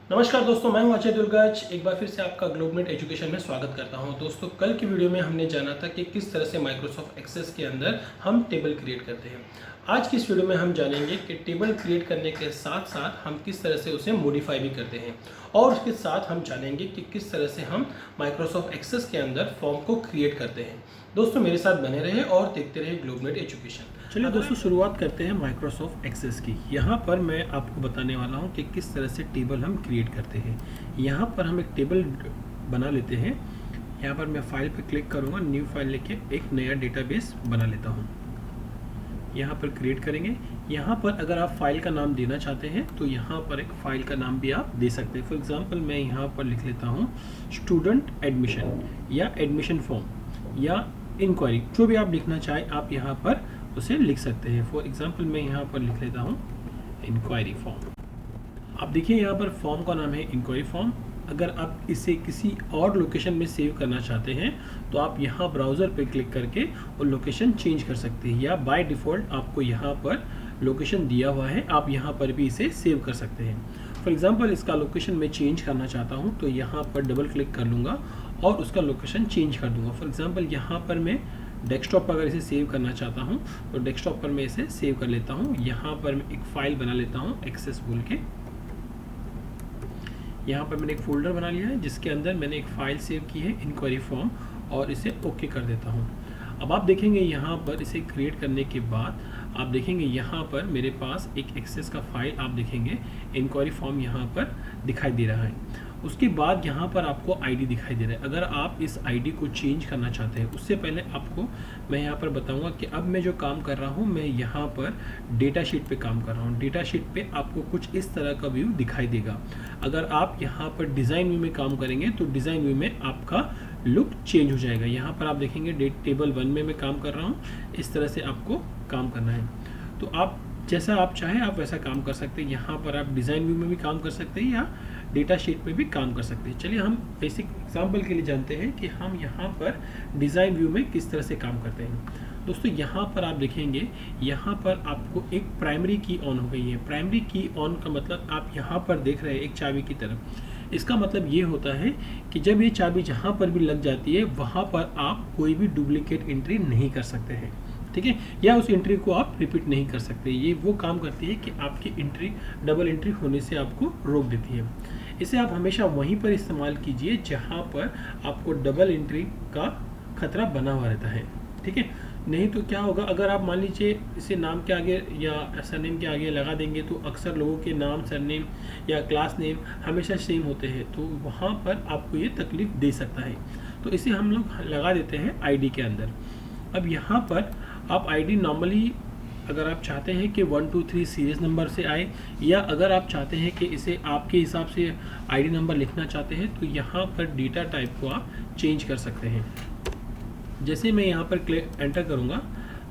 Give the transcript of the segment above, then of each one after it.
नमस्कार दोस्तों, मैं हूं अजय दुर्गाज। एक बार फिर से आपका ग्लोबनेट एजुकेशन में स्वागत करता हूं। दोस्तों, कल की वीडियो में हमने जाना था कि किस तरह से माइक्रोसॉफ्ट एक्सेस के अंदर हम टेबल क्रिएट करते हैं। आज की इस वीडियो में हम जानेंगे कि टेबल क्रिएट करने के साथ साथ हम किस तरह से उसे मॉडिफाई भी करते हैं, और उसके साथ हम जानेंगे कि किस तरह से हम माइक्रोसॉफ्ट एक्सेस के अंदर फॉर्म को क्रिएट करते हैं। दोस्तों, मेरे साथ बने रहे और देखते रहे ग्लोबनेट एजुकेशन। चलिए दोस्तों, शुरुआत करते हैं माइक्रोसॉफ्ट एक्सेस की। यहाँ पर मैं आपको बताने वाला हूँ कि किस तरह से टेबल हम क्रिएट करते हैं। यहाँ पर हम एक टेबल बना लेते हैं। यहाँ पर मैं फाइल पे क्लिक करूँगा, न्यू फाइल लेके एक नया डेटाबेस बना लेता हूँ। यहाँ पर क्रिएट करेंगे। यहाँ पर अगर आप फाइल का नाम देना चाहते हैं तो यहाँ पर एक फाइल का नाम भी आप दे सकते हैं। फॉर एग्जांपल मैं यहाँ पर लिख लेता हूँ स्टूडेंट एडमिशन या एडमिशन फॉर्म या इंक्वायरी, जो भी आप लिखना चाहें आप यहाँ पर उसे लिख सकते हैं। फॉर एग्जांपल मैं यहाँ पर लिख लेता हूँ इंक्वायरी फॉर्म। आप देखिए यहाँ पर फॉर्म का नाम है इंक्वायरी फॉर्म। अगर आप इसे किसी और लोकेशन में सेव करना चाहते हैं तो आप यहाँ ब्राउज़र पे क्लिक करके वो लोकेशन चेंज कर सकते हैं, या बाय डिफ़ॉल्ट आपको यहाँ पर लोकेशन दिया हुआ है, आप यहाँ पर भी इसे सेव कर सकते हैं। फॉर एग्जांपल इसका लोकेशन मैं चेंज करना चाहता हूँ तो यहाँ पर डबल क्लिक कर लूँगा और उसका लोकेशन चेंज कर दूँगा। फॉर एग्जांपल यहाँ पर मैं डेस्कटॉप पर अगर इसे सेव करना चाहता हूँ तो डेस्कटॉप पर मैं इसे सेव कर लेता हूँ। यहाँ पर मैं एक फ़ाइल बना लेता हूँ एक्सेस बोल के। यहाँ पर मैंने एक फ़ोल्डर बना लिया है जिसके अंदर मैंने एक फ़ाइल सेव की है इंक्वायरी फॉर्म, और इसे ओके कर देता हूँ। अब आप देखेंगे यहाँ पर इसे क्रिएट करने के बाद आप देखेंगे यहाँ पर मेरे पास एक एक्सेस का फाइल आप देखेंगे इंक्वायरी फॉर्म यहाँ पर दिखाई दे रहा है। उसके बाद यहाँ पर आपको आईडी दिखाई दे रहा है। अगर आप इस आईडी को चेंज करना चाहते हैं उससे पहले आपको मैं यहाँ पर बताऊँगा कि अब मैं जो काम कर रहा हूँ, मैं यहाँ पर डेटा शीट पे काम कर रहा हूँ। डेटा शीट पे आपको कुछ इस तरह का व्यू दिखाई देगा। अगर आप यहाँ पर डिज़ाइन व्यू में काम करेंगे तो डिज़ाइन व्यू में आपका लुक चेंज हो जाएगा। यहाँ पर आप देखेंगे टेबल 1 में मैं काम कर रहा हूँ। इस तरह से आपको काम करना है, तो आप जैसा आप चाहें आप वैसा काम कर सकते हैं। यहाँ पर आप डिज़ाइन व्यू में भी काम कर सकते हैं या डेटा शीट में भी काम कर सकते हैं। चलिए हम बेसिक एग्जांपल के लिए जानते हैं कि हम यहाँ पर डिज़ाइन व्यू में किस तरह से काम करते हैं। दोस्तों, यहाँ पर आप देखेंगे यहाँ पर आपको एक प्राइमरी की ऑन हो गई है। प्राइमरी की ऑन का मतलब आप यहाँ पर देख रहे हैं एक चाबी की तरफ। इसका मतलब ये होता है कि जब ये चाबी जहाँ पर भी लग जाती है वहाँ पर आप कोई भी डुप्लीकेट एंट्री नहीं कर सकते हैं, ठीक है, या उस एंट्री को आप रिपीट नहीं कर सकते। ये वो काम करती है कि आपकी एंट्री डबल एंट्री होने से आपको रोक देती है। इसे आप हमेशा वहीं पर इस्तेमाल कीजिए जहाँ पर आपको डबल एंट्री का खतरा बना हुआ रहता है, ठीक है। नहीं तो क्या होगा, अगर आप मान लीजिए इसे नाम के आगे या सरनेम के आगे लगा देंगे तो अक्सर लोगों के नाम, सरनेम या क्लास नेम हमेशा सेम होते हैं, तो वहाँ पर आपको ये तकलीफ दे सकता है। तो इसे हम लोग लगा देते हैं आईडी के अंदर। अब यहाँ पर आप आईडी नॉर्मली अगर आप चाहते हैं कि 1 2 3 सीरीज़ नंबर से आए, या अगर आप चाहते हैं कि इसे आपके हिसाब से आईडी नंबर लिखना चाहते हैं तो यहाँ पर डेटा टाइप को आप चेंज कर सकते हैं। जैसे मैं यहाँ पर एंटर करूँगा,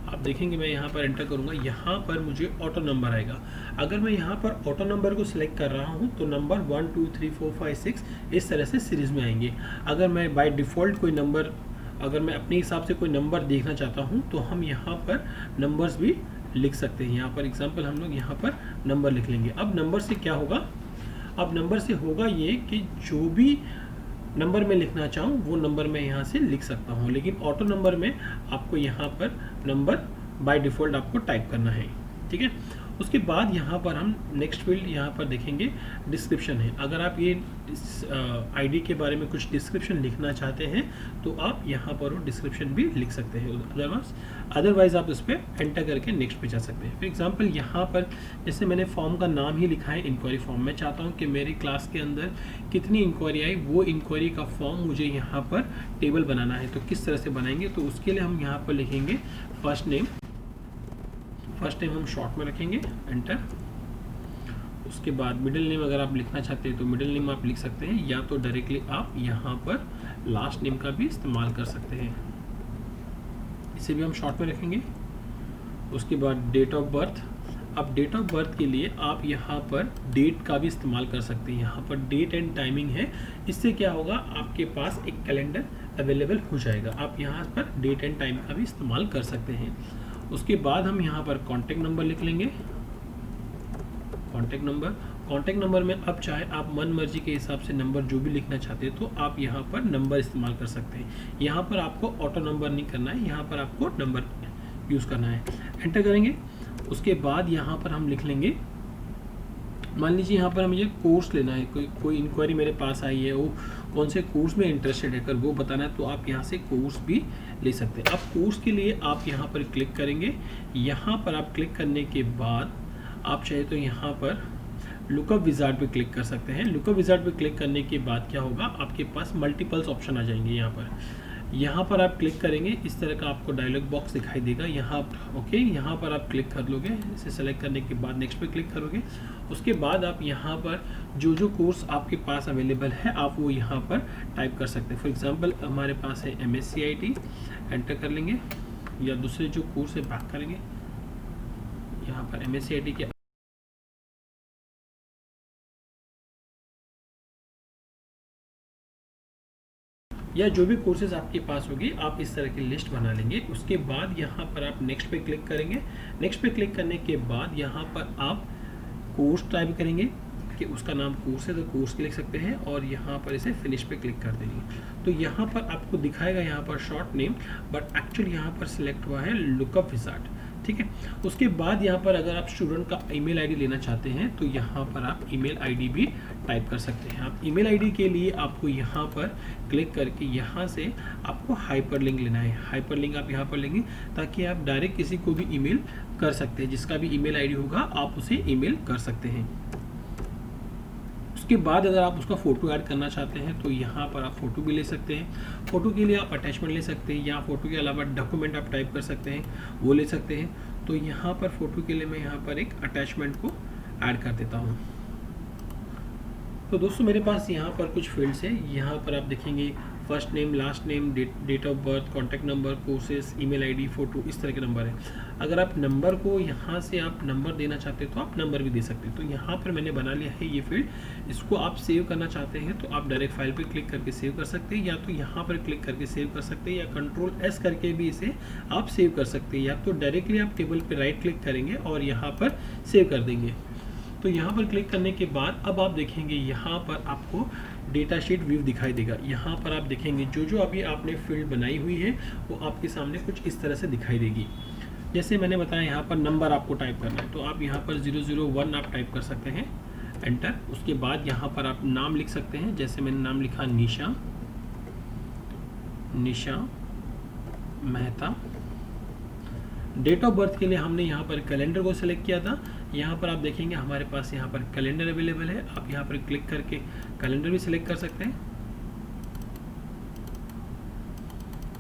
आप देखेंगे मैं यहाँ पर एंटर करूँगा, यहाँ पर मुझे ऑटो नंबर आएगा। अगर मैं यहाँ पर ऑटो नंबर को सिलेक्ट कर रहा हूँ तो नंबर 1 2 3 4 5 6 इस तरह से सीरीज़ में आएंगे। अगर मैं बाय डिफ़ॉल्ट कोई नंबर, अगर मैं अपने हिसाब से कोई नंबर देखना चाहता हूँ तो हम यहाँ पर नंबर्स भी लिख सकते हैं। यहाँ पर एग्जांपल हम लोग यहाँ पर नंबर लिख लेंगे। अब नंबर से क्या होगा, अब नंबर से होगा ये कि जो भी नंबर मैं लिखना चाहूँ वो नंबर मैं यहाँ से लिख सकता हूँ, लेकिन ऑटो नंबर में आपको यहाँ पर नंबर बाय डिफ़ॉल्ट आपको टाइप करना है, ठीक है। उसके बाद यहाँ पर हम नेक्स्ट फील्ड यहाँ पर देखेंगे डिस्क्रिप्शन है। अगर आप ये आईडी के बारे में कुछ डिस्क्रिप्शन लिखना चाहते हैं तो आप यहाँ पर वो डिस्क्रिप्शन भी लिख सकते हैं। अदरवाइज आप उस पर एंटर करके नेक्स्ट पे जा सकते हैं। फॉर एग्जांपल यहाँ पर जैसे मैंने फॉर्म का नाम ही लिखा है इंक्वायरी फॉर्म। मैं चाहता हूँ कि मेरी क्लास के अंदर कितनी इंक्वायरी आई वो इंक्वायरी का फॉर्म मुझे यहाँ पर टेबल बनाना है। तो किस तरह से बनाएंगे, तो उसके लिए हम यहाँ पर लिखेंगे फर्स्ट नेम हम शॉर्ट में रखेंगे, एंटर। उसके बाद मिडिल नेम अगर आप लिखना चाहते हैं तो मिडिल नेम आप लिख सकते हैं, या तो डायरेक्टली आप यहाँ पर लास्ट नेम का भी इस्तेमाल कर सकते हैं। इसे भी हम शॉर्ट में रखेंगे। उसके बाद डेट ऑफ बर्थ। अब डेट ऑफ बर्थ के लिए आप यहाँ पर डेट का भी इस्तेमाल कर सकते हैं। यहाँ पर डेट एंड टाइमिंग है, इससे क्या होगा आपके पास एक कैलेंडर अवेलेबल हो जाएगा। आप यहाँ पर डेट एंड टाइम का भी इस्तेमाल कर सकते हैं। उसके बाद हम यहाँ पर कॉन्टैक्ट नंबर लिख लेंगे, कॉन्टैक्ट नंबर। कॉन्टैक्ट नंबर में अब चाहे आप मन मर्जी के हिसाब से नंबर जो भी लिखना चाहते हैं तो आप यहाँ पर नंबर इस्तेमाल कर सकते हैं। यहाँ पर आपको ऑटो नंबर नहीं करना है, यहाँ पर आपको नंबर यूज़ करना है। एंटर करेंगे, उसके बाद यहाँ पर हम लिख लेंगे, मान लीजिए यहाँ पर मुझे कोर्स लेना है, कोई इंक्वायरी मेरे पास आई है, वो कौन से कोर्स में इंटरेस्टेड है, अगर वो बताना है तो आप यहाँ से कोर्स भी ले सकते हैं। अब कोर्स के लिए आप यहाँ पर क्लिक करेंगे, यहाँ पर आप क्लिक करने के बाद आप चाहे तो यहाँ पर लुकअप विजार्ड पे क्लिक कर सकते हैं। लुकअप विजार्ड पे क्लिक करने के बाद क्या होगा, आपके पास मल्टीपल्स ऑप्शन आ जाएंगे। यहाँ पर आप क्लिक करेंगे, इस तरह का आपको डायलॉग बॉक्स दिखाई देगा। ओके, यहाँ पर आप क्लिक कर लोगे, इसे सेलेक्ट करने के बाद नेक्स्ट पे क्लिक करोगे। उसके बाद आप यहाँ पर जो कोर्स आपके पास अवेलेबल है आप वो यहाँ पर टाइप कर सकते हैं। फॉर एग्जांपल हमारे पास है MSc IT, एंटर कर लेंगे, या दूसरे जो कोर्स है बैक करेंगे, यहाँ पर MSc IT के या जो भी कोर्सेज आपके पास होगी आप इस तरह की लिस्ट बना लेंगे। उसके बाद यहाँ पर आप नेक्स्ट पे क्लिक करेंगे। नेक्स्ट पे क्लिक करने के बाद यहाँ पर आप कोर्स टाइप करेंगे कि उसका नाम कोर्स है तो कोर्स लिख सकते हैं, और यहाँ पर इसे फिनिश पे क्लिक कर देंगे। तो यहाँ पर आपको दिखाएगा यहाँ पर शॉर्ट नेम, बट एक्चुअली यहाँ पर सिलेक्ट हुआ है लुकअप विजार्ड, ठीक है। उसके बाद यहाँ पर अगर आप स्टूडेंट का ईमेल आईडी लेना चाहते हैं तो यहाँ पर आप ईमेल आईडी भी टाइप कर सकते हैं। आप ईमेल आईडी के लिए आपको यहाँ पर क्लिक करके यहाँ से आपको हाइपरलिंक लेना है। हाइपरलिंक आप यहाँ पर लेंगे ताकि आप डायरेक्ट किसी को भी ईमेल कर सकते हैं, जिसका भी ईमेल आईडी होगा आप उसे ईमेल कर सकते हैं। उसके बाद अगर आप उसका फ़ोटो ऐड करना चाहते हैं तो यहाँ पर आप फ़ोटो भी ले सकते हैं। फ़ोटो के लिए आप अटैचमेंट ले सकते हैं, या फ़ोटो के अलावा डॉक्यूमेंट आप टाइप कर सकते हैं, वो ले सकते हैं। तो यहाँ पर फ़ोटो के लिए मैं यहाँ पर एक अटैचमेंट को ऐड कर देता हूँ। तो दोस्तों मेरे पास यहाँ पर कुछ फील्ड्स है। यहाँ पर आप देखेंगे first name, last name, date of birth, contact number, courses, email ID, photo, इस तरह के नंबर है। अगर आप नंबर को यहाँ से आप नंबर देना चाहते हैं तो आप नंबर भी दे सकते हैं। तो यहाँ पर मैंने बना लिया है ये फील्ड। इसको आप सेव करना चाहते हैं तो आप डायरेक्ट फाइल पे क्लिक करके सेव कर सकते हैं, या तो यहाँ पर क्लिक करके सेव कर सकते हैं, या Ctrl+S करके भी इसे आप सेव कर सकते हैं, या तो डायरेक्टली आप टेबल पर राइट क्लिक करेंगे और यहाँ पर सेव कर देंगे। तो यहाँ पर क्लिक करने के बाद अब आप देखेंगे यहाँ पर आपको डेटा शीट व्यू दिखाई देगा। यहाँ पर आप देखेंगे जो अभी आपने फील्ड बनाई हुई है वो आपके सामने कुछ इस तरह से दिखाई देगी। जैसे मैंने बताया यहाँ पर नंबर आपको टाइप करना है, तो आप यहाँ पर 001 आप टाइप कर सकते हैं, एंटर। उसके बाद यहाँ पर आप नाम लिख सकते हैं, जैसे मैंने नाम लिखा निशा मेहता। डेट ऑफ बर्थ के लिए हमने यहाँ पर कैलेंडर को सिलेक्ट किया था। यहाँ पर आप देखेंगे हमारे पास यहाँ पर कैलेंडर अवेलेबल है। आप यहाँ पर क्लिक करके कैलेंडर भी सिलेक्ट कर सकते हैं।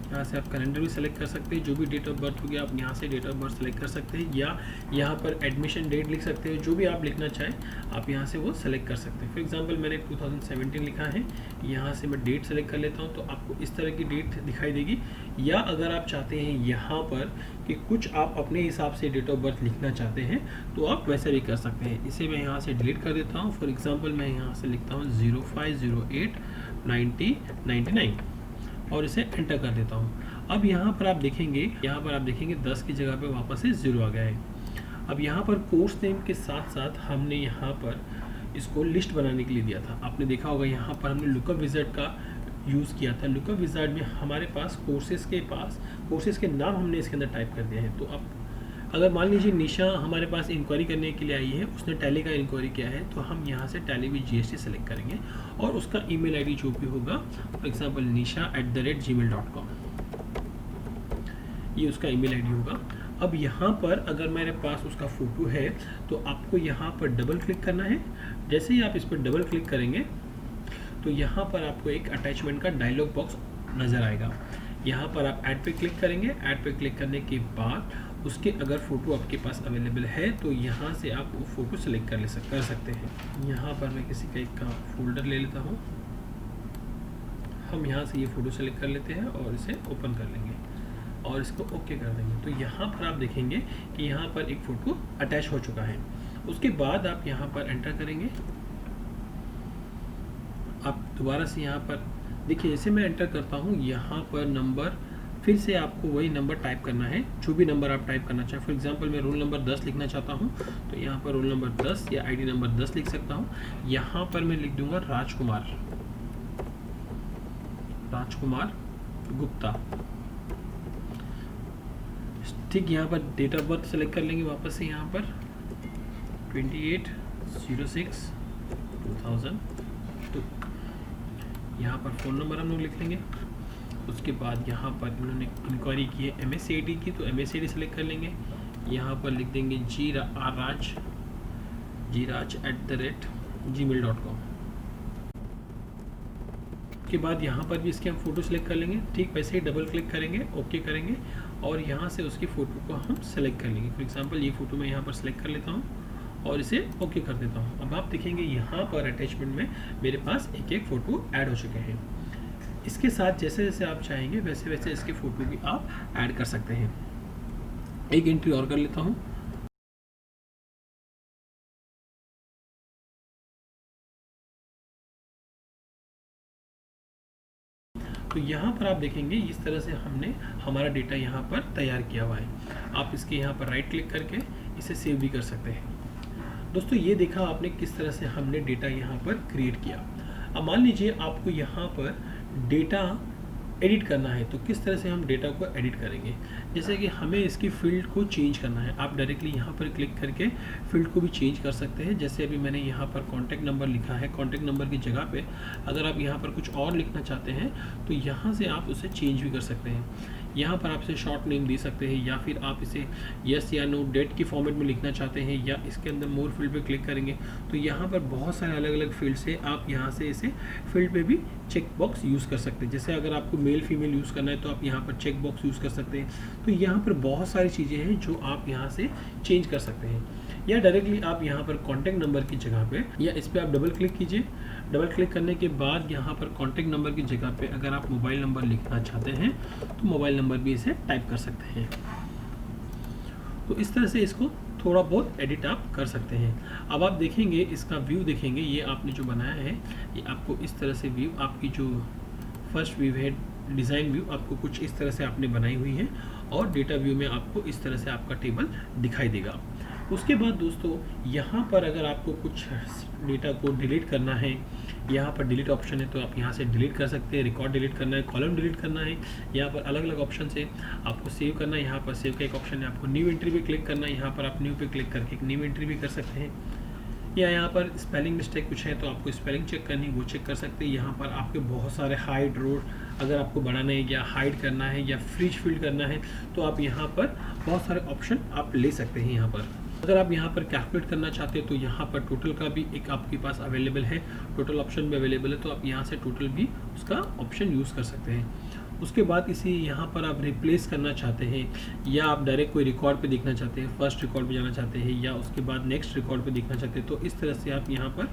यहाँ से आप कैलेंडर भी सिलेक्ट कर सकते हैं। जो भी डेट ऑफ बर्थ होगी आप यहाँ से डेट ऑफ बर्थ सेलेक्ट कर सकते हैं, या यहाँ पर एडमिशन डेट लिख सकते हैं। जो भी आप लिखना चाहें आप यहाँ से वो सेलेक्ट कर सकते हैं। फॉर एग्जांपल मैंने 2017 लिखा है, यहाँ से मैं डेट सेलेक्ट कर लेता हूँ तो आपको इस तरह की डेट दिखाई देगी। या अगर आप चाहते हैं यहाँ पर कि कुछ आप अपने हिसाब से डेट ऑफ बर्थ लिखना चाहते हैं तो आप वैसे भी कर सकते हैं। इसे मैं यहाँ से डिलीट कर देता हूँ। फॉर एग्जाम्पल मैं यहाँ से लिखता हूँ 05089099 और इसे एंटर कर देता हूँ। अब यहाँ पर आप देखेंगे 10 की जगह पे वापस से 0 आ गया है। अब यहाँ पर कोर्स नेम के साथ साथ हमने यहाँ पर इसको लिस्ट बनाने के लिए दिया था। आपने देखा होगा यहाँ पर हमने लुकअप विजार्ड का यूज़ किया था। लुकअप विजार्ड में हमारे पास कोर्सेज के नाम हमने इसके अंदर टाइप कर दिया है। तो अब अगर मान लीजिए निशा हमारे पास इंक्वायरी करने के लिए आई है, उसने टैली का इंक्वायरी किया है, तो हम यहाँ से टैली विद GST सेलेक्ट करेंगे और उसका ईमेल आईडी जो भी होगा, फॉर एग्जांपल nisha@gmail.com, ये उसका ईमेल आईडी होगा। अब यहाँ पर अगर मेरे पास उसका फ़ोटो है तो आपको यहाँ पर डबल क्लिक करना है। जैसे ही आप इस पर डबल क्लिक करेंगे तो यहाँ पर आपको एक अटैचमेंट का डायलॉग बॉक्स नज़र आएगा। यहाँ पर आप ऐड पे क्लिक करेंगे। ऐड पे क्लिक करने के बाद उसके अगर फ़ोटो आपके पास अवेलेबल है तो यहाँ से आप वो फ़ोटो सेलेक्ट कर सकते हैं। यहाँ पर मैं किसी का एक फोल्डर ले लेता हूँ। हम यहाँ से ये फ़ोटो सेलेक्ट कर लेते हैं और इसे ओपन कर लेंगे और इसको ओके कर देंगे। तो यहाँ पर आप देखेंगे कि यहाँ पर एक फ़ोटो अटैच हो चुका है। उसके बाद आप यहाँ पर एंटर करेंगे। आप दोबारा से यहाँ पर देखिए, जैसे मैं एंटर करता हूँ यहाँ पर नंबर फिर से आपको वही नंबर टाइप करना है, जो भी नंबर आप टाइप करना चाहें। फॉर एग्जांपल मैं रोल नंबर 10 लिखना चाहता हूँ, तो यहाँ पर रोल नंबर 10 या आईडी नंबर 10 लिख सकता हूँ। यहाँ पर मैं लिख दूंगा राजकुमार गुप्ता। ठीक, यहाँ पर डेट ऑफ बर्थ सेलेक्ट कर लेंगे वापस से, यहाँ पर 28/06/2002। यहाँ पर फ़ोन नंबर हम लोग लिख लेंगे। उसके बाद यहाँ पर इन्होंने इंक्वायरी की है MSCID की, तो MSCID सेलेक्ट कर लेंगे। यहाँ पर लिख देंगे gmail.com। के बाद यहाँ पर भी इसके हम फ़ोटो सेलेक्ट कर लेंगे। ठीक वैसे ही डबल क्लिक करेंगे, ओके करेंगे और यहाँ से उसकी फ़ोटो को हम सेलेक्ट कर लेंगे। फॉर एग्जांपल ये फ़ोटो मैं यहाँ पर सेलेक्ट कर लेता हूँ और इसे ओके कर देता हूँ। अब आप देखेंगे यहाँ पर अटैचमेंट में मेरे पास एक एक फ़ोटो ऐड हो चुके हैं। इसके साथ जैसे जैसे आप चाहेंगे वैसे वैसे इसके फ़ोटो भी आप ऐड कर सकते हैं। एक एंट्री और कर लेता हूँ। तो यहाँ पर आप देखेंगे इस तरह से हमने हमारा डेटा यहाँ पर तैयार किया हुआ है। आप इसके यहाँ पर राइट क्लिक करके इसे सेव भी कर सकते हैं। दोस्तों ये देखा आपने किस तरह से हमने डेटा यहाँ पर क्रिएट किया। अब मान लीजिए आपको यहाँ पर डेटा एडिट करना है, तो किस तरह से हम डेटा को एडिट करेंगे। जैसे कि हमें इसकी फील्ड को चेंज करना है, आप डायरेक्टली यहाँ पर क्लिक करके फील्ड को भी चेंज कर सकते हैं। जैसे अभी मैंने यहाँ पर कॉन्टैक्ट नंबर लिखा है, कॉन्टैक्ट नंबर की जगह पे अगर आप यहाँ पर कुछ और लिखना चाहते हैं तो यहाँ से आप उसे चेंज भी कर सकते हैं। यहाँ पर आप इसे शॉर्ट नेम दे सकते हैं, या फिर आप इसे यस या नो डेट की फॉर्मेट में लिखना चाहते हैं, या इसके अंदर मोर फील्ड पे क्लिक करेंगे तो यहाँ पर बहुत सारे अलग अलग फील्ड से आप यहाँ से इसे फील्ड पे भी चेक बॉक्स यूज़ कर सकते हैं। जैसे अगर आपको मेल फीमेल यूज़ करना है तो आप यहाँ पर चेक बॉक्स यूज़ कर सकते हैं। तो यहाँ पर बहुत सारी चीज़ें हैं जो आप यहाँ से चेंज कर सकते हैं, या डायरेक्टली आप यहाँ पर कॉन्टैक्ट नंबर की जगह पे, या इस पर आप डबल क्लिक कीजिए। डबल क्लिक करने के बाद यहाँ पर कॉन्टैक्ट नंबर की जगह पे अगर आप मोबाइल नंबर लिखना चाहते हैं तो मोबाइल नंबर भी इसे टाइप कर सकते हैं। तो इस तरह से इसको थोड़ा बहुत एडिट आप कर सकते हैं। अब आप देखेंगे इसका व्यू देखेंगे, ये आपने जो बनाया है ये आपको इस तरह से व्यू, आपकी जो फर्स्ट व्यू है डिज़ाइन व्यू आपको कुछ इस तरह से आपने बनाई हुई है, और डेटा व्यू में आपको इस तरह से आपका टेबल दिखाई देगा। उसके बाद दोस्तों यहाँ पर अगर आपको कुछ डेटा को डिलीट करना है, यहाँ पर डिलीट ऑप्शन है तो आप यहाँ से डिलीट कर सकते हैं। रिकॉर्ड डिलीट करना है, कॉलम डिलीट करना है, यहाँ पर अलग अलग ऑप्शन से आपको सेव करना है। यहाँ पर सेव का एक ऑप्शन है, आपको न्यू एंट्री पे क्लिक करना है, यहाँ पर आप न्यू पे क्लिक करके एक न्यू एंट्री भी कर सकते हैं। या यहाँ पर स्पेलिंग मिस्टेक कुछ है तो आपको स्पेलिंग चेक करनी है, वो चेक कर सकते हैं। यहाँ पर आपके बहुत सारे हाइड रोड अगर आपको बढ़ाना है या हाइड करना है या फ्रीज फील्ड करना है तो आप यहाँ पर बहुत सारे ऑप्शन आप ले सकते हैं। यहाँ पर अगर आप यहाँ पर कैलकुलेट करना चाहते हैं तो यहाँ पर टोटल का भी एक आपके पास अवेलेबल है, टोटल ऑप्शन भी अवेलेबल है, तो आप यहाँ से टोटल भी उसका ऑप्शन यूज़ कर सकते हैं। उसके बाद इसी यहाँ पर आप रिप्लेस करना चाहते हैं, या आप डायरेक्ट कोई रिकॉर्ड पे देखना चाहते हैं, फर्स्ट रिकॉर्ड पे जाना चाहते हैं, या उसके बाद नेक्स्ट रिकॉर्ड पे देखना चाहते हैं, तो इस तरह से आप यहाँ पर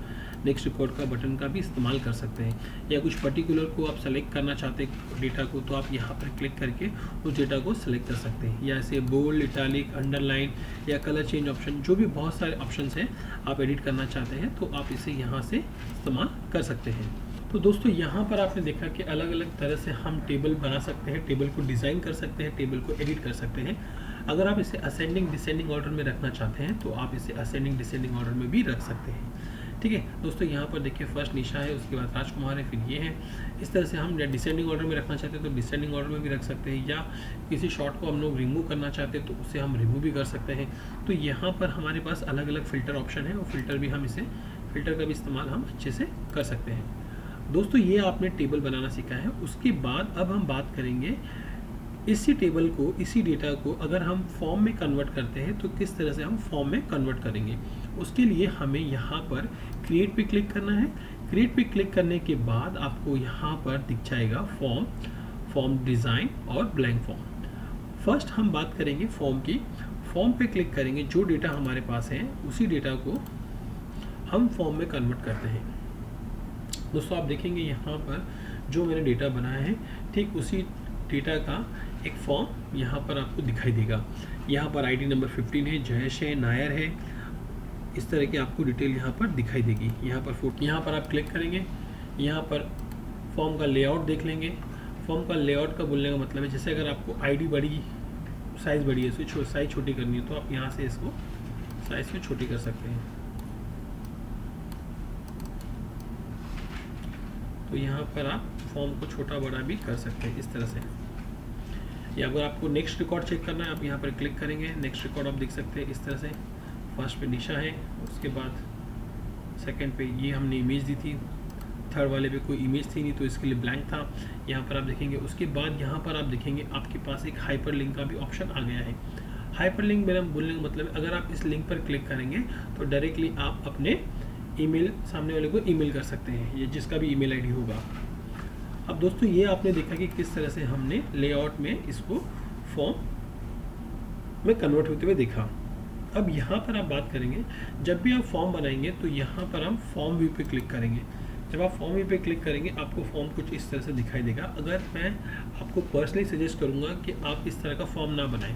नेक्स्ट रिकॉर्ड का बटन का भी इस्तेमाल कर सकते हैं। या कुछ पर्टिकुलर को आप सेलेक्ट करना चाहते हैं डेटा को, तो आप यहाँ पर क्लिक करके उस डेटा को सेलेक्ट कर सकते हैं। या ऐसे बोल्ड, इटालिक, अंडरलाइन या कलर चेंज ऑप्शन, जो भी बहुत सारे ऑप्शन हैं आप एडिट करना चाहते हैं तो आप इसे यहाँ से इस्तेमाल कर सकते हैं। तो दोस्तों यहाँ पर आपने देखा कि अलग अलग तरह से हम टेबल बना सकते हैं, टेबल को डिज़ाइन कर सकते हैं, टेबल को एडिट कर सकते हैं। अगर आप इसे असेंडिंग डिसेंडिंग ऑर्डर में रखना चाहते हैं तो आप इसे असेंडिंग डिसेंडिंग ऑर्डर में भी रख सकते हैं। ठीक है दोस्तों, यहाँ पर देखिए फर्स्ट निशा है, उसके बाद राजकुमार है, फिर ये है। इस तरह से हम डिसेंडिंग ऑर्डर में रखना चाहते हैं तो डिसेंडिंग ऑर्डर में भी रख सकते हैं, या किसी शॉट को हम लोग रिमूव करना चाहते हैं तो उसे हम रिमूव भी कर सकते हैं। तो यहाँ पर हमारे पास अलग अलग फ़िल्टर ऑप्शन है, और फिल्टर भी हम इसे फ़िल्टर का भी इस्तेमाल हम अच्छे से कर सकते हैं। दोस्तों ये आपने टेबल बनाना सीखा है। उसके बाद अब हम बात करेंगे इसी टेबल को, इसी डेटा को अगर हम फॉर्म में कन्वर्ट करते हैं तो किस तरह से हम फॉर्म में कन्वर्ट करेंगे। उसके लिए हमें यहाँ पर क्रिएट पे क्लिक करना है। क्रिएट पे क्लिक करने के बाद आपको यहाँ पर दिख जाएगा फॉर्म, फॉर्म डिज़ाइन और ब्लैंक फॉर्म। फर्स्ट हम बात करेंगे फॉर्म की। फॉर्म पे क्लिक करेंगे, जो डेटा हमारे पास है उसी डेटा को हम फॉर्म में कन्वर्ट करते हैं। दोस्तों आप देखेंगे यहाँ पर जो मैंने डेटा बनाया है ठीक उसी डेटा का एक फॉर्म यहाँ पर आपको दिखाई देगा। यहाँ पर आईडी नंबर 15 है, जयेश है, नायर है, इस तरह की आपको डिटेल यहाँ पर दिखाई देगी। यहाँ पर आप क्लिक करेंगे, यहाँ पर फॉर्म का लेआउट देख लेंगे। फॉर्म का लेआउट का बोलने का मतलब है, जैसे अगर आपको आईडी बड़ी साइज़ बड़ी है, इसको साइज़ छोटी करनी है, तो आप यहाँ से इसको साइज़ को छोटी कर सकते हैं। तो यहाँ पर आप फॉर्म को छोटा बड़ा भी कर सकते हैं इस तरह से। या अगर आपको नेक्स्ट रिकॉर्ड चेक करना है, आप यहाँ पर क्लिक करेंगे, नेक्स्ट रिकॉर्ड आप देख सकते हैं इस तरह से। फर्स्ट पे निशा है, उसके बाद सेकंड पे ये हमने इमेज दी थी, थर्ड वाले पे कोई इमेज थी नहीं तो इसके लिए ब्लैंक था। यहाँ पर आप देखेंगे, उसके बाद यहाँ पर आप देखेंगे आपके पास एक हाइपर लिंक का भी ऑप्शन आ गया है। हाइपर लिंक मेरा बोलने का मतलब है, अगर आप इस लिंक पर क्लिक करेंगे तो डायरेक्टली आप अपने ईमेल, सामने वाले को ईमेल कर सकते हैं, ये जिसका भी ईमेल आईडी होगा। अब दोस्तों ये आपने देखा कि किस तरह से हमने लेआउट में इसको फॉर्म में कन्वर्ट होते हुए देखा। अब यहाँ पर आप बात करेंगे, जब भी आप फॉर्म बनाएंगे तो यहाँ पर हम फॉर्म व्यू पे क्लिक करेंगे। जब आप फॉर्म व्यू पे क्लिक करेंगे आपको फॉर्म कुछ इस तरह से दिखाई देगा। अगर मैं आपको पर्सनली सजेस्ट करूँगा कि आप इस तरह का फॉर्म ना बनाएं।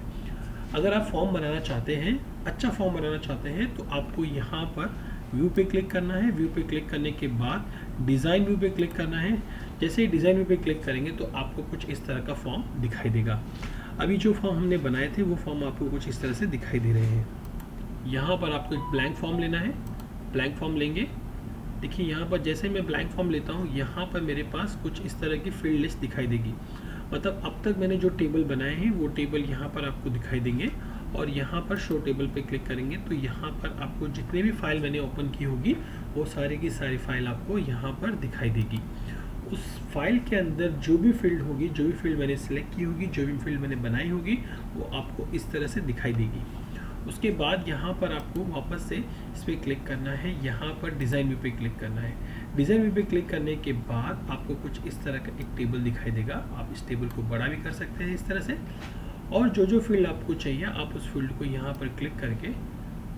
अगर आप फॉर्म बनाना चाहते हैं, अच्छा फॉर्म बनाना चाहते हैं, तो आपको यहाँ पर व्यू पे क्लिक करना है। व्यू पे क्लिक करने के बाद डिज़ाइन व्यू पे क्लिक करना है। जैसे ही डिज़ाइन व्यू पे क्लिक करेंगे तो आपको कुछ इस तरह का फॉर्म दिखाई देगा। अभी जो फॉर्म हमने बनाए थे वो फॉर्म आपको कुछ इस तरह से दिखाई दे रहे हैं। यहाँ पर आपको एक ब्लैंक फॉर्म लेना है, ब्लैंक फॉर्म लेंगे। देखिए यहाँ पर जैसे मैं ब्लैंक फॉर्म लेता हूँ, यहाँ पर मेरे पास कुछ इस तरह की फील्ड लिस्ट दिखाई देगी। मतलब अब तक मैंने जो टेबल बनाए हैं वो टेबल यहाँ पर आपको दिखाई देंगे। और यहाँ पर शो टेबल पे क्लिक करेंगे तो यहाँ पर आपको जितने भी फाइल मैंने ओपन की होगी वो सारी की सारी फाइल आपको यहाँ पर दिखाई देगी। उस फाइल के अंदर जो भी फील्ड होगी, जो भी फील्ड मैंने सेलेक्ट की होगी, जो भी फील्ड मैंने बनाई होगी, वो आपको इस तरह से दिखाई देगी। उसके बाद यहाँ पर आपको वापस से इस पर क्लिक करना है, यहाँ पर डिज़ाइन व्यू पे क्लिक करना है। डिज़ाइन व्यू पे क्लिक करने के बाद आपको कुछ इस तरह का एक टेबल दिखाई देगा। आप इस टेबल को बड़ा भी कर सकते हैं इस तरह से, और जो जो फील्ड आपको चाहिए आप उस फील्ड को यहाँ पर क्लिक करके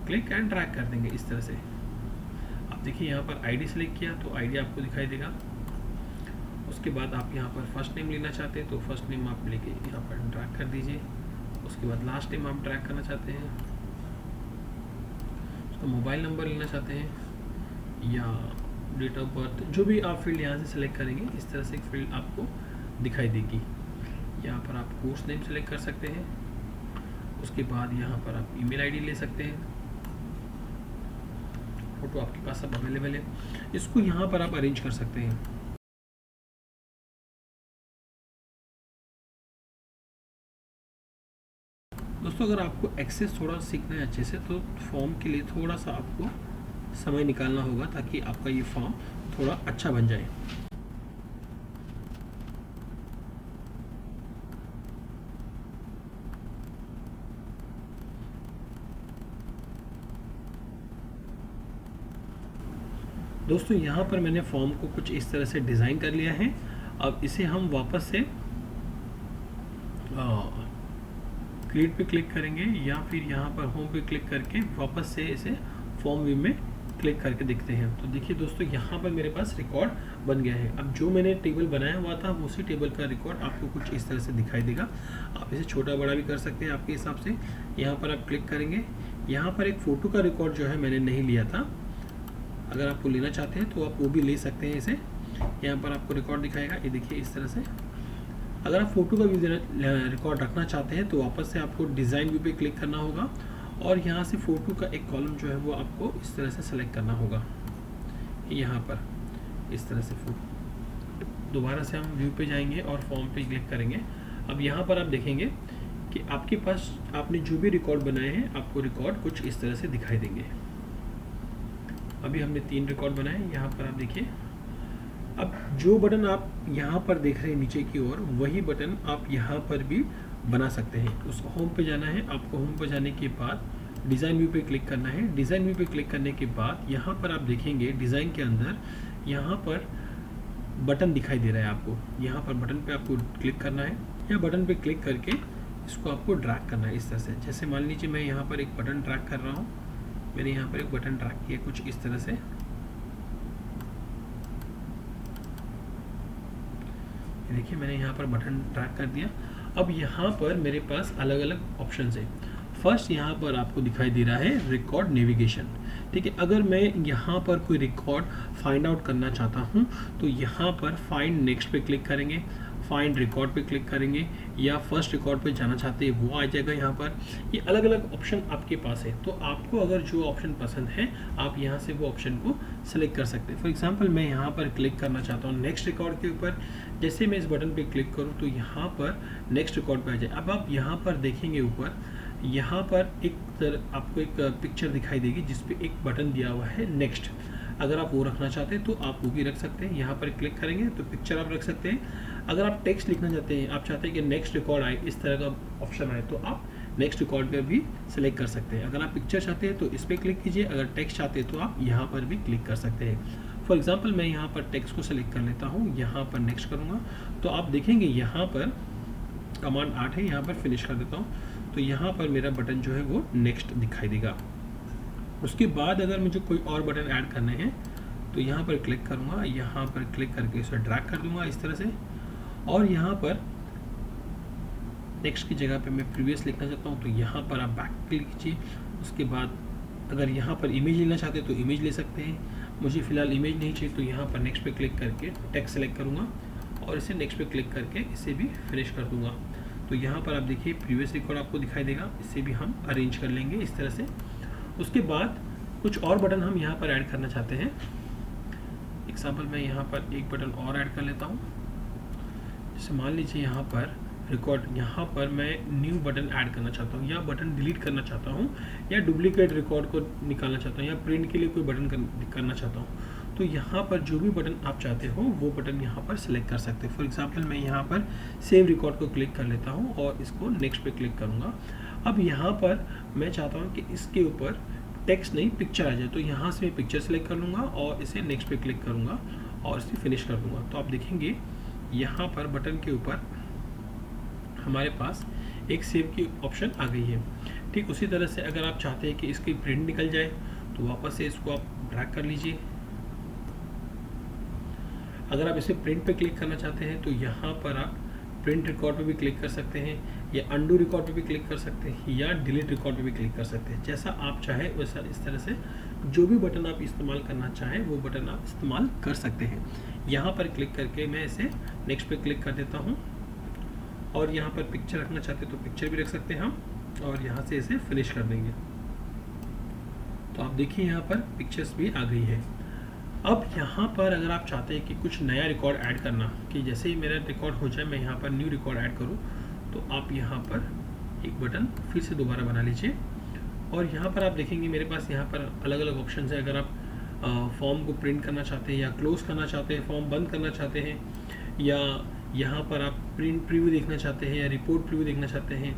क्लिक एंड ड्रैग कर देंगे इस तरह से। आप देखिए यहाँ पर आईडी सेलेक्ट किया तो आईडी आपको दिखाई देगा। उसके बाद आप यहाँ पर फर्स्ट नेम लेना चाहते हैं तो फर्स्ट नेम आप लेके यहाँ पर ड्रैग कर दीजिए। उसके बाद लास्ट नेम आप ड्रैग करना चाहते हैं, उसका मोबाइल नंबर लेना चाहते हैं या डेट ऑफ बर्थ, जो भी आप फील्ड यहाँ से सेलेक्ट करेंगे इस तरह से एक फील्ड आपको दिखाई देगी। यहाँ पर आप कोर्स नेम सेलेक्ट कर सकते हैं। उसके बाद यहाँ पर आप ईमेल आईडी ले सकते हैं। फोटो आपके पास सब अवेलेबल है, इसको यहाँ पर आप अरेंज कर सकते हैं। दोस्तों अगर आपको एक्सेस थोड़ा सीखना है अच्छे से तो फॉर्म के लिए थोड़ा सा आपको समय निकालना होगा ताकि आपका ये फॉर्म थोड़ा अच्छा बन जाए। दोस्तों यहाँ पर मैंने फॉर्म को कुछ इस तरह से डिज़ाइन कर लिया है। अब इसे हम वापस से क्रिएट पे क्लिक करेंगे या फिर यहाँ पर होम पे क्लिक करके वापस से इसे फॉर्म व्यू में क्लिक करके देखते हैं। तो देखिए दोस्तों यहाँ पर मेरे पास रिकॉर्ड बन गया है। अब जो मैंने टेबल बनाया हुआ था उसी टेबल का रिकॉर्ड आपको कुछ इस तरह से दिखाई देगा। आप इसे छोटा बड़ा भी कर सकते हैं आपके हिसाब से। यहाँ पर आप क्लिक करेंगे, यहाँ पर एक फ़ोटो का रिकॉर्ड जो है मैंने नहीं लिया था, अगर आपको लेना चाहते हैं तो आप वो भी ले सकते हैं। इसे यहाँ पर आपको रिकॉर्ड दिखाएगा, ये देखिए इस तरह से। अगर आप फ़ोटो का भी रिकॉर्ड रखना चाहते हैं तो वापस से आपको डिज़ाइन व्यू पे क्लिक करना होगा और यहाँ से फ़ोटो का एक कॉलम जो है वो आपको इस तरह से सेलेक्ट करना होगा। यहाँ पर इस तरह से फोटो, दोबारा से हम व्यू पे जाएंगे और फॉर्म पे क्लिक करेंगे। अब यहाँ पर आप देखेंगे कि आपके पास आपने जो भी रिकॉर्ड बनाए हैं आपको रिकॉर्ड कुछ इस तरह से दिखाई देंगे। अभी हमने 3 रिकॉर्ड बनाए, यहाँ पर आप देखिए। अब जो बटन आप यहाँ पर देख रहे हैं नीचे की ओर, वही बटन आप यहाँ पर भी बना सकते हैं। उसको होम पे जाना है, आपको होम पे जाने के बाद डिज़ाइन व्यू पे क्लिक करना है। डिज़ाइन व्यू पे क्लिक करने के बाद यहाँ पर आप देखेंगे डिज़ाइन के अंदर यहाँ पर बटन दिखाई दे रहा है आपको। यहाँ पर बटन पे आपको क्लिक करना है या बटन पे क्लिक करके इसको आपको ड्रैग करना है इस तरह से। जैसे मान लीजिए मैं यहाँ पर एक बटन ड्रैग कर रहा हूँ, मैंने यहाँ पर एक बटन ड्रैग किया कुछ इस तरह से। देखिए मैंने यहाँ पर बटन ड्रैग कर दिया। अब यहाँ पर मेरे पास अलग अलग ऑप्शन है। फर्स्ट यहाँ पर आपको दिखाई दे रहा है रिकॉर्ड नेविगेशन, ठीक है। अगर मैं यहाँ पर कोई रिकॉर्ड फाइंड आउट करना चाहता हूँ तो यहाँ पर फाइंड नेक्स्ट पे क्लिक करेंगे। फाइंड रिकॉर्ड पे क्लिक करेंगे या फर्स्ट रिकॉर्ड पे जाना चाहते हैं वो आ जाएगा यहाँ पर। ये अलग अलग ऑप्शन आपके पास है, तो आपको अगर जो ऑप्शन पसंद है आप यहाँ से वो ऑप्शन को सेलेक्ट कर सकते हैं। फॉर एग्जांपल मैं यहाँ पर क्लिक करना चाहता हूँ नेक्स्ट रिकॉर्ड के ऊपर। जैसे मैं इस बटन पे क्लिक करूँ तो यहाँ पर नेक्स्ट रिकॉर्ड पे आ जाए। अब आप यहाँ पर देखेंगे ऊपर, यहाँ पर आपको एक पिक्चर दिखाई देगी जिस पे एक बटन दिया हुआ है नेक्स्ट। अगर आप वो रखना चाहते हैं तो आप वो भी रख सकते हैं। यहाँ पर क्लिक करेंगे तो पिक्चर आप रख सकते हैं। अगर आप टेक्स्ट लिखना चाहते हैं, आप चाहते हैं कि नेक्स्ट रिकॉर्ड आए, इस तरह का ऑप्शन आए, तो आप नेक्स्ट रिकॉर्ड पर भी सिलेक्ट कर सकते हैं। अगर आप पिक्चर चाहते हैं तो इस पर क्लिक कीजिए, अगर टेक्स्ट चाहते हैं तो आप यहाँ पर भी क्लिक कर सकते हैं। फॉर एग्जाम्पल मैं यहाँ पर टेक्स्ट को सिलेक्ट कर लेता हूँ, यहाँ पर नेक्स्ट करूँगा तो आप देखेंगे यहाँ पर कमांड 8 है, यहाँ पर फिनिश कर देता हूँ तो यहाँ पर मेरा बटन जो है वो नेक्स्ट दिखाई देगा। उसके बाद अगर मुझे कोई और बटन ऐड करने हैं तो यहाँ पर क्लिक करूँगा, यहाँ पर क्लिक करके इसे ड्रैग कर दूँगा इस तरह से, और यहाँ पर नेक्स्ट की जगह पे मैं प्रीवियस लिखना चाहता हूँ तो यहाँ पर आप बैक क्लिक कीजिए। उसके बाद अगर यहाँ पर इमेज लेना चाहते हैं तो इमेज ले सकते हैं। मुझे फ़िलहाल इमेज नहीं चाहिए तो यहाँ पर नेक्स्ट पे क्लिक करके टेक्स्ट सेलेक्ट करूँगा और इसे नेक्स्ट पे क्लिक करके इसे भी फिनिश कर दूँगा। तो यहाँ पर आप देखिए प्रीवियस रिकॉर्ड आपको दिखाई देगा, इसे भी हम अरेंज कर लेंगे इस तरह से। उसके बाद कुछ और बटन हम यहाँ पर ऐड करना चाहते हैं। एग्जाम्पल मैं यहाँ पर एक बटन और ऐड कर लेता हूँ। जैसे मान लीजिए यहाँ पर रिकॉर्ड, यहाँ पर मैं न्यू बटन ऐड करना चाहता हूँ या बटन डिलीट करना चाहता हूँ या डुप्लीकेट रिकॉर्ड को निकालना चाहता हूँ या प्रिंट के लिए कोई बटन करना चाहता हूँ, तो यहाँ पर जो भी बटन आप चाहते हो वो बटन यहाँ पर सिलेक्ट कर सकते हो। फॉर एग्जांपल मैं यहाँ पर सेव रिकॉर्ड को क्लिक कर लेता हूँ और इसको नेक्स्ट पे क्लिक करूँगा। अब यहाँ पर मैं चाहता हूँ कि इसके ऊपर टेक्स्ट नहीं पिक्चर आ जाए, तो यहाँ से मैं पिक्चर सेलेक्ट कर लूँगा और इसे नेक्स्ट पे क्लिक करूँगा और इसे फिनिश कर दूँगा। तो आप देखेंगे यहाँ पर बटन के ऊपर हमारे पास एक सेव की ऑप्शन आ गई है। ठीक उसी तरह से अगर आप चाहते हैं कि इसकी प्रिंट निकल जाए तो वापस से इसको आप ड्रैग कर लीजिए। अगर आप इसे प्रिंट पे क्लिक करना चाहते हैं तो यहाँ पर आप प्रिंट रिकॉर्ड पे भी क्लिक कर सकते हैं या अंडू रिकॉर्ड पे भी क्लिक कर सकते हैं या डिलीट रिकॉर्ड पे भी क्लिक कर सकते हैं। जैसा आप चाहें वैसा इस तरह से जो भी बटन आप इस्तेमाल करना चाहें वो बटन आप इस्तेमाल कर सकते हैं। यहाँ पर क्लिक करके मैं इसे नेक्स्ट पे क्लिक कर देता हूँ और यहाँ पर पिक्चर रखना चाहते हैं तो पिक्चर भी रख सकते हैं हम, और यहाँ से इसे फिनिश कर देंगे। तो आप देखिए यहाँ पर पिक्चर्स भी आ गई है। अब यहाँ पर अगर आप चाहते हैं कि कुछ नया रिकॉर्ड ऐड करना, कि जैसे ही मेरा रिकॉर्ड हो जाए मैं यहाँ पर न्यू रिकॉर्ड ऐड करूँ, तो आप यहाँ पर एक बटन फिर से दोबारा बना लीजिए और यहाँ पर आप देखेंगे मेरे पास यहाँ पर अलग अलग ऑप्शन है। अगर आप फॉर्म को प्रिंट करना चाहते हैं या क्लोज करना चाहते हैं, फॉर्म बंद करना चाहते हैं, या यहाँ पर आप प्रिंट प्रीव्यू देखना चाहते हैं या रिपोर्ट प्रीव्यू देखना चाहते हैं,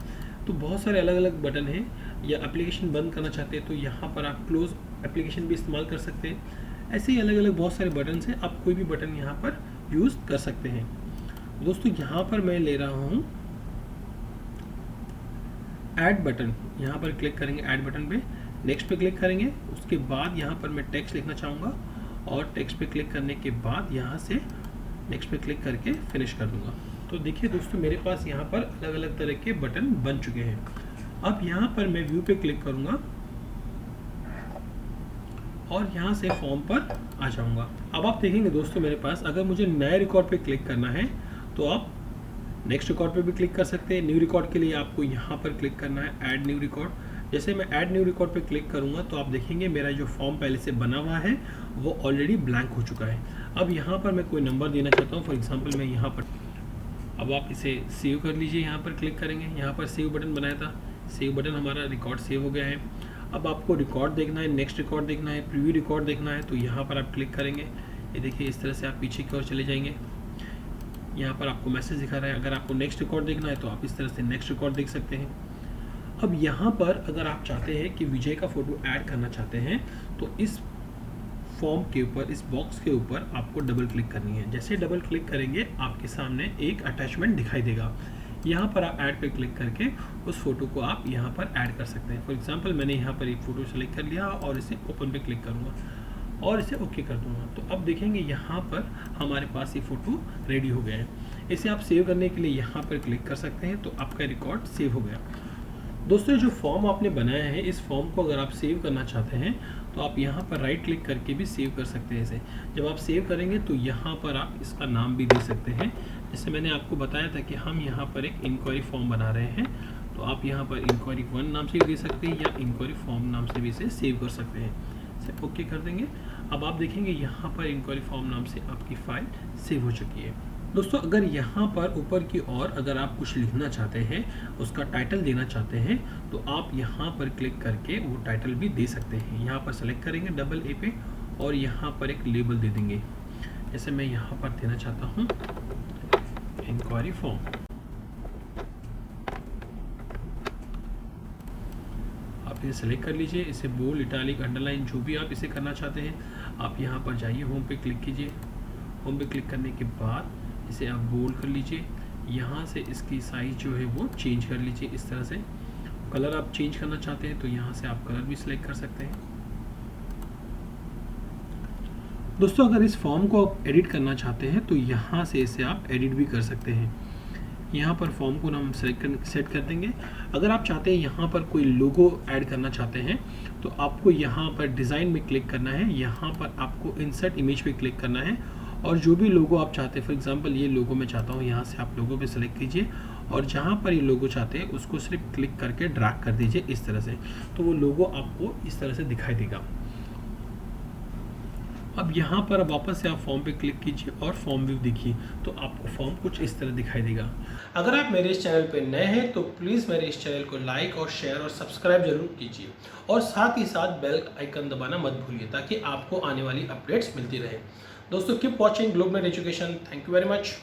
तो बहुत सारे अलग अलग बटन हैं। या एप्लीकेशन बंद करना चाहते हैं तो यहाँ पर आप क्लोज एप्लीकेशन भी इस्तेमाल कर सकते हैं। ऐसे ही अलग अलग बहुत सारे बटन हैं, आप कोई भी बटन यहाँ पर यूज़ कर सकते हैं। दोस्तों यहाँ पर मैं ले रहा हूँ ऐड बटन, यहाँ पर क्लिक करेंगे ऐड बटन पे, नेक्स्ट पे क्लिक करेंगे। उसके बाद यहाँ पर मैं टेक्स्ट लिखना चाहूँगा और टेक्स्ट पे क्लिक करने के बाद यहाँ से नेक्स्ट पे क्लिक करके फिनिश कर दूँगा। तो देखिए दोस्तों मेरे पास यहाँ पर अलग अलग तरह के बटन बन चुके हैं। अब यहाँ पर मैं व्यू पे क्लिक करूँगा और यहाँ से फॉर्म पर आ जाऊँगा। अब आप देखेंगे दोस्तों मेरे पास अगर मुझे नए रिकॉर्ड पे क्लिक करना है तो आप नेक्स्ट रिकॉर्ड पे भी क्लिक कर सकते हैं। न्यू रिकॉर्ड के लिए आपको यहाँ पर क्लिक करना है ऐड न्यू रिकॉर्ड। जैसे मैं ऐड न्यू रिकॉर्ड पे क्लिक करूँगा तो आप देखेंगे मेरा जो फॉर्म पहले से बना हुआ है वो ऑलरेडी ब्लैंक हो चुका है। अब यहाँ पर मैं कोई नंबर देना चाहता हूँ, फॉर एग्जाम्पल मैं यहाँ पर, अब आप इसे सेव कर लीजिए। यहाँ पर क्लिक करेंगे, यहाँ पर सेव बटन बनाया था, सेव बटन हमारा रिकॉर्ड सेव हो गया है। अब आपको रिकॉर्ड देखना है, नेक्स्ट रिकॉर्ड देखना है, प्रीव्यू रिकॉर्ड देखना है, तो यहाँ पर आप क्लिक करेंगे। ये देखिए इस तरह से आप पीछे की ओर चले जाएंगे। यहाँ पर आपको मैसेज दिखा रहा है। अगर आपको नेक्स्ट रिकॉर्ड देखना है तो आप इस तरह से नेक्स्ट रिकॉर्ड देख सकते हैं। अब यहाँ पर अगर आप चाहते हैं कि विजय का फ़ोटो ऐड करना चाहते हैं तो इस फॉर्म के ऊपर, इस बॉक्स के ऊपर आपको डबल क्लिक करनी है। जैसे डबल क्लिक करेंगे आपके सामने एक अटैचमेंट दिखाई देगा। यहाँ पर आप ऐड पे क्लिक करके उस फोटो को आप यहाँ पर ऐड कर सकते हैं। फॉर एग्जांपल मैंने यहाँ पर एक फ़ोटो सेलेक्ट कर लिया और इसे ओपन पे क्लिक करूँगा और इसे ओके कर दूँगा। तो अब देखेंगे यहाँ पर हमारे पास ये फ़ोटो रेडी हो गया है। इसे आप सेव करने के लिए यहाँ पर क्लिक कर सकते हैं, तो आपका रिकॉर्ड सेव हो गया। दोस्तों जो फॉर्म आपने बनाया है, इस फॉर्म को अगर आप सेव करना चाहते हैं तो आप यहाँ पर राइट क्लिक करके भी सेव कर सकते हैं इसे। जब आप सेव करेंगे तो यहाँ पर आप इसका नाम भी दे सकते हैं। जैसे मैंने आपको बताया था कि हम यहाँ पर एक इंक्वायरी फॉर्म बना रहे हैं, तो आप यहाँ पर इंक्वायरी 1 नाम से भी दे सकते हैं या इंक्वायरी फॉर्म नाम से भी इसे सेव कर सकते हैं। इसे ओके कर देंगे। अब आप देखेंगे यहाँ पर इंक्वायरी फॉर्म नाम से आपकी फ़ाइल सेव हो चुकी है। दोस्तों, अगर यहाँ पर ऊपर की ओर अगर आप कुछ लिखना चाहते हैं, उसका टाइटल देना चाहते हैं, तो आप यहाँ पर क्लिक करके वो टाइटल भी दे सकते हैं। यहाँ पर सेलेक्ट करेंगे डबल ए पे और यहाँ पर एक लेबल दे देंगे। जैसे मैं यहाँ पर देना चाहता हूँ इंक्वायरी फॉर्म। आप इसे सेलेक्ट कर लीजिए, इसे बोल्ड, इटालिक, अंडरलाइन जो भी आप इसे करना चाहते हैं। आप यहाँ पर जाइए, होम पे क्लिक कीजिए। होम पे क्लिक करने के बाद इसे आप बोल्ड कर लीजिए। यहाँ से इसकी साइज जो है वो चेंज कर लीजिए इस तरह से। कलर आप चेंज करना चाहते हैं तो यहाँ से आप कलर भी सिलेक्ट कर सकते हैं। दोस्तों, अगर इस फॉर्म को आप एडिट करना चाहते हैं तो यहाँ से इसे आप एडिट भी कर सकते हैं। यहाँ पर फॉर्म को हम सेट कर देंगे। अगर आप चाहते हैं यहाँ पर कोई लोगो ऐड करना चाहते हैं तो आपको यहाँ पर डिज़ाइन में क्लिक करना है। यहाँ पर आपको इंसर्ट इमेज पे क्लिक करना है और जो भी लोगो आप चाहते हैं, फॉर एग्जांपल ये लोगो मैं चाहता हूँ, यहाँ से आप लोगो पे सेलेक्ट कीजिए और जहाँ पर ये लोगो चाहते हैं उसको सिर्फ क्लिक करके ड्रैग कर दीजिए इस तरह से, तो वो लोगो आपको इस तरह से दिखाई देगा। अब यहाँ पर वापस से आप फॉर्म पे क्लिक कीजिए और फॉर्म व्यू देखिए, तो आपको फॉर्म कुछ इस तरह दिखाई देगा। अगर आप मेरे इस चैनल पे नए हैं तो प्लीज़ मेरे इस चैनल को लाइक और शेयर और सब्सक्राइब जरूर कीजिए और साथ ही साथ बेल आइकन दबाना मत भूलिए ताकि आपको आने वाली अपडेट्स मिलती रहे। दोस्तों, keep watching Globenet Education. Thank you very much.